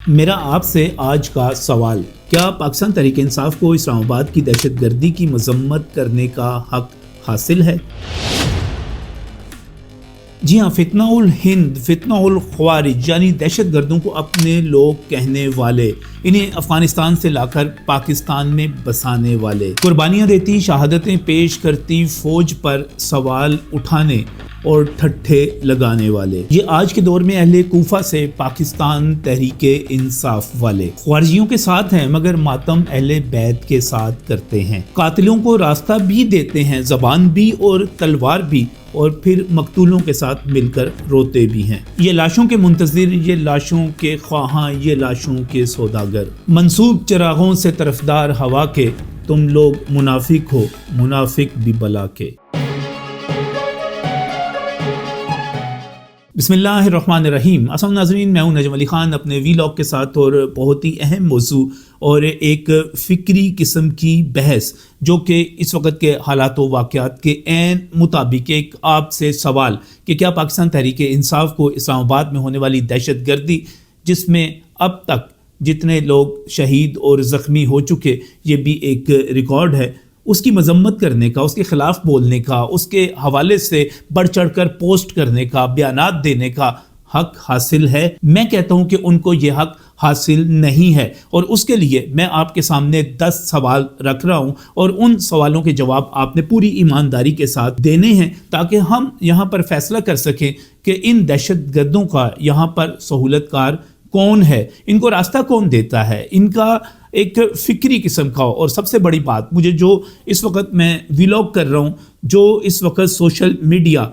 میرا آپ سے آج کا سوال، کیا پاکستان تحریک انصاف کو اسلام آباد کی دہشت گردی کی مذمت کرنے کا حق حاصل ہے؟ جی ہاں، فتنہ الہند، فتنہ الخوارج یعنی دہشت گردوں کو اپنے لوگ کہنے والے، انہیں افغانستان سے لا کر پاکستان میں بسانے والے، قربانیاں دیتی، شہادتیں پیش کرتی فوج پر سوال اٹھانے اور ٹھٹھے لگانے والے، یہ آج کے دور میں اہل کوفہ سے پاکستان تحریک انصاف والے خوارجیوں کے ساتھ ہیں، مگر ماتم اہل بیت کے ساتھ کرتے ہیں، قاتلوں کو راستہ بھی دیتے ہیں، زبان بھی اور تلوار بھی، اور پھر مقتولوں کے ساتھ مل کر روتے بھی ہیں۔ یہ لاشوں کے منتظر، یہ لاشوں کے خواہاں، یہ لاشوں کے سوداگر، منسوب چراغوں سے طرفدار ہوا کے، تم لوگ منافق ہو، منافق بھی بلا کے۔ بسم اللہ الرحمن الرحیم۔ السلام ناظرین، میں ہوں نجم علی خان اپنے وی لاگ کے ساتھ، اور بہت ہی اہم موضوع اور ایک فکری قسم کی بحث جو کہ اس وقت کے حالات و واقعات کے عین مطابق ایک آپ سے سوال کہ کیا پاکستان تحریک انصاف کو اسلام آباد میں ہونے والی دہشت گردی، جس میں اب تک جتنے لوگ شہید اور زخمی ہو چکے یہ بھی ایک ریکارڈ ہے، اس کی مذمت کرنے کا، اس کے خلاف بولنے کا، اس کے حوالے سے بڑھ چڑھ کر پوسٹ کرنے کا، بیانات دینے کا حق حاصل ہے؟ میں کہتا ہوں کہ ان کو یہ حق حاصل نہیں ہے، اور اس کے لیے میں آپ کے سامنے 10 سوال رکھ رہا ہوں، اور ان سوالوں کے جواب آپ نے پوری ایمانداری کے ساتھ دینے ہیں تاکہ ہم یہاں پر فیصلہ کر سکیں کہ ان دہشت گردوں کا یہاں پر سہولت کار کون ہے، ان کو راستہ کون دیتا ہے، ان کا ایک فکری قسم کا۔ اور سب سے بڑی بات، مجھے جو اس وقت میں ویلاگ کر رہا ہوں، جو اس وقت سوشل میڈیا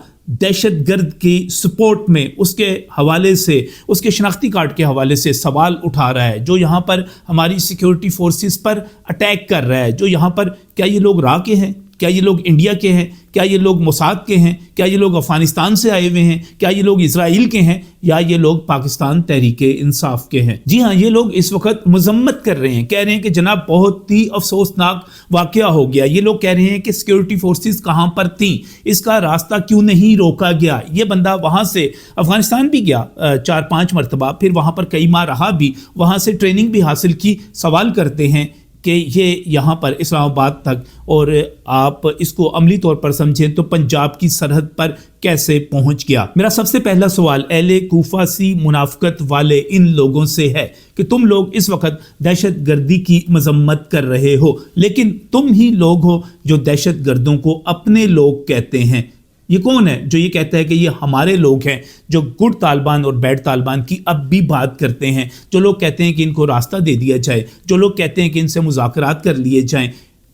دہشت گرد کی سپورٹ میں اس کے حوالے سے، اس کے شناختی کارڈ کے حوالے سے سوال اٹھا رہا ہے، جو یہاں پر ہماری سیکیورٹی فورسز پر اٹیک کر رہا ہے، جو یہاں پر، کیا یہ لوگ را کے ہیں؟ کیا یہ لوگ انڈیا کے ہیں؟ کیا یہ لوگ موساد کے ہیں؟ کیا یہ لوگ افغانستان سے آئے ہوئے ہیں؟ کیا یہ لوگ اسرائیل کے ہیں؟ یا یہ لوگ پاکستان تحریک انصاف کے ہیں؟ جی ہاں، یہ لوگ اس وقت مذمت کر رہے ہیں، کہہ رہے ہیں کہ جناب بہت ہی افسوسناک واقعہ ہو گیا۔ یہ لوگ کہہ رہے ہیں کہ سیکیورٹی فورسز کہاں پر تھیں، اس کا راستہ کیوں نہیں روکا گیا؟ یہ بندہ وہاں سے افغانستان بھی گیا 4-5 مرتبہ، پھر وہاں پر کئی ماہ رہا بھی، وہاں سے ٹریننگ بھی حاصل کی، سوال کرتے ہیں کہ یہ یہاں پر اسلام آباد تک، اور آپ اس کو عملی طور پر سمجھیں تو پنجاب کی سرحد پر کیسے پہنچ گیا؟ میرا سب سے پہلا سوال اہل کوفہ سی منافقت والے ان لوگوں سے ہے کہ تم لوگ اس وقت دہشت گردی کی مذمت کر رہے ہو، لیکن تم ہی لوگ ہو جو دہشت گردوں کو اپنے لوگ کہتے ہیں۔ یہ کون ہے جو یہ کہتا ہے کہ یہ ہمارے لوگ ہیں، جو گڈ طالبان اور بیڈ طالبان کی اب بھی بات کرتے ہیں، جو لوگ کہتے ہیں کہ ان کو راستہ دے دیا جائے، جو لوگ کہتے ہیں کہ ان سے مذاکرات کر لیے جائیں،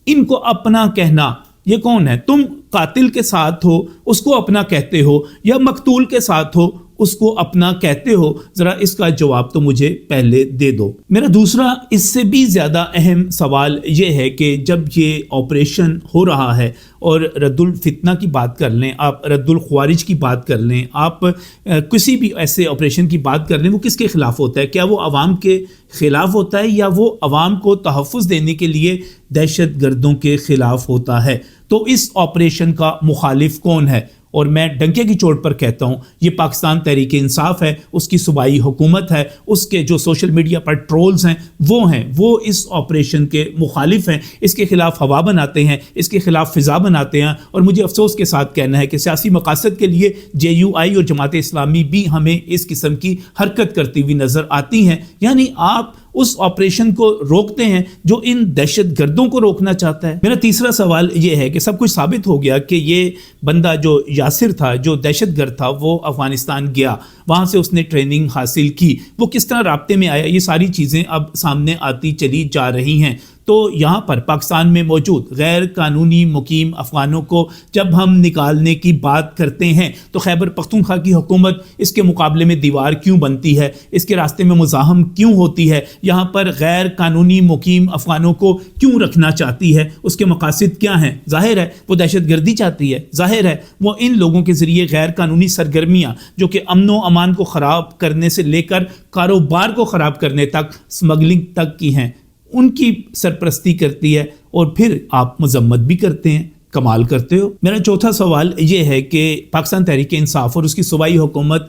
ان کو اپنا کہنا؟ یہ کون ہے؟ تم قاتل کے ساتھ ہو اس کو اپنا کہتے ہو، یا مقتول کے ساتھ ہو اس کو اپنا کہتے ہو؟ ذرا اس کا جواب تو مجھے پہلے دے دو۔ میرا دوسرا اس سے بھی زیادہ اہم سوال یہ ہے کہ جب یہ آپریشن ہو رہا ہے، اور رد الفتنہ کی بات کر لیں، آپ رد الخوارج کی بات کر لیں، آپ کسی بھی ایسے آپریشن کی بات کر لیں، وہ کس کے خلاف ہوتا ہے؟ کیا وہ عوام کے خلاف ہوتا ہے، یا وہ عوام کو تحفظ دینے کے لیے دہشت گردوں کے خلاف ہوتا ہے؟ تو اس آپریشن کا مخالف کون ہے؟ اور میں ڈنکے کی چوٹ پر کہتا ہوں، یہ پاکستان تحریک انصاف ہے، اس کی صوبائی حکومت ہے، اس کے جو سوشل میڈیا پر ٹرولز ہیں، وہ اس آپریشن کے مخالف ہیں، اس کے خلاف ہوا بناتے ہیں، اس کے خلاف فضا بناتے ہیں، اور مجھے افسوس کے ساتھ کہنا ہے کہ سیاسی مقاصد کے لیے JUI اور جماعت اسلامی بھی ہمیں اس قسم کی حرکت کرتی ہوئی نظر آتی ہیں۔ یعنی آپ اس آپریشن کو روکتے ہیں جو ان دہشت گردوں کو روکنا چاہتا ہے۔ میرا تیسرا سوال یہ ہے کہ سب کچھ ثابت ہو گیا کہ یہ بندہ جو یاسر تھا، جو دہشت گرد تھا، وہ افغانستان گیا، وہاں سے اس نے ٹریننگ حاصل کی، وہ کس طرح رابطے میں آیا، یہ ساری چیزیں اب سامنے آتی چلی جا رہی ہیں۔ تو یہاں پر پاکستان میں موجود غیر قانونی مقیم افغانوں کو جب ہم نکالنے کی بات کرتے ہیں تو خیبر پختونخوا کی حکومت اس کے مقابلے میں دیوار کیوں بنتی ہے، اس کے راستے میں مزاحم کیوں ہوتی ہے، یہاں پر غیر قانونی مقیم افغانوں کو کیوں رکھنا چاہتی ہے، اس کے مقاصد کیا ہیں؟ ظاہر ہے وہ دہشت گردی چاہتی ہے، ظاہر ہے وہ ان لوگوں کے ذریعے غیر قانونی سرگرمیاں جو کہ امن و امان کو خراب کرنے سے لے کر کاروبار کو خراب کرنے تک، سمگلنگ تک کی ہیں، ان کی سرپرستی کرتی ہے، اور پھر آپ مذمت بھی کرتے ہیں۔ کمال کرتے ہو۔ میرا چوتھا سوال یہ ہے کہ پاکستان تحریک انصاف اور اس کی صوبائی حکومت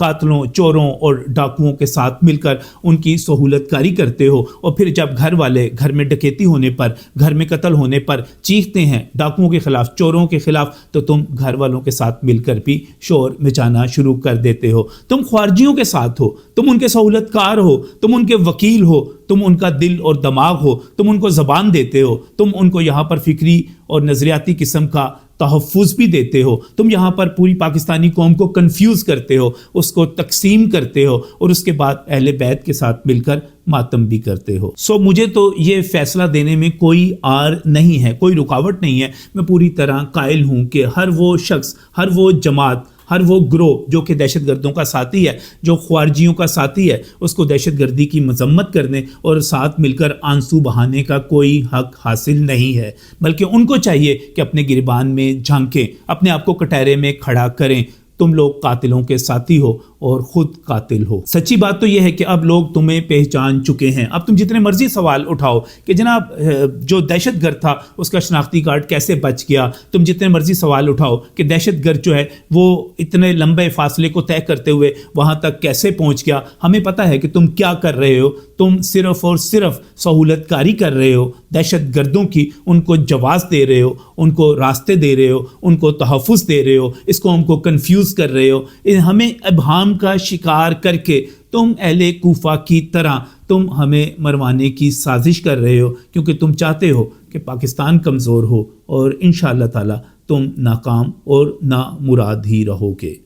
قاتلوں، چوروں اور ڈاکوؤں کے ساتھ مل کر ان کی سہولت کاری کرتے ہو، اور پھر جب گھر والے گھر میں ڈکیتی ہونے پر، گھر میں قتل ہونے پر چیختے ہیں ڈاکوؤں کے خلاف، چوروں کے خلاف، تو تم گھر والوں کے ساتھ مل کر بھی شور مچانا شروع کر دیتے ہو۔ تم خارجیوں کے ساتھ ہو، تم ان کے سہولت کار ہو، تم ان کے وکیل ہو، تم ان کا دل اور دماغ ہو، تم ان کو زبان دیتے ہو، تم ان کو یہاں پر فکری اور نظریاتی قسم کا تحفظ بھی دیتے ہو، تم یہاں پر پوری پاکستانی قوم کو کنفیوز کرتے ہو، اس کو تقسیم کرتے ہو، اور اس کے بعد اہل بیت کے ساتھ مل کر ماتم بھی کرتے ہو۔ مجھے تو یہ فیصلہ دینے میں کوئی آر نہیں ہے، کوئی رکاوٹ نہیں ہے۔ میں پوری طرح قائل ہوں کہ ہر وہ شخص، ہر وہ جماعت، ہر وہ گروہ جو کہ دہشت گردوں کا ساتھی ہے، جو خارجیوں کا ساتھی ہے، اس کو دہشت گردی کی مذمت کرنے اور ساتھ مل کر آنسو بہانے کا کوئی حق حاصل نہیں ہے، بلکہ ان کو چاہیے کہ اپنے گریبان میں جھانکیں، اپنے آپ کو کٹہرے میں کھڑا کریں۔ تم لوگ قاتلوں کے ساتھی ہو اور خود قاتل ہو۔ سچی بات تو یہ ہے کہ اب لوگ تمہیں پہچان چکے ہیں۔ اب تم جتنے مرضی سوال اٹھاؤ کہ جناب جو دہشت گرد تھا اس کا شناختی کارڈ کیسے بچ گیا، تم جتنے مرضی سوال اٹھاؤ کہ دہشت گرد جو ہے وہ اتنے لمبے فاصلے کو طے کرتے ہوئے وہاں تک کیسے پہنچ گیا، ہمیں پتہ ہے کہ تم کیا کر رہے ہو۔ تم صرف اور صرف سہولت کاری کر رہے ہو دہشت گردوں کی، ان کو جواز دے رہے ہو، ان کو راستے دے رہے ہو، ان کو تحفظ دے رہے ہو، اس قوم کو کنفیوز کر رہے ہو۔ ہمیں ابہام کا شکار کر کے تم اہل کوفہ کی طرح تم ہمیں مروانے کی سازش کر رہے ہو، کیونکہ تم چاہتے ہو کہ پاکستان کمزور ہو، اور انشاءاللہ تعالی تم ناکام اور نامراد ہی رہو گے۔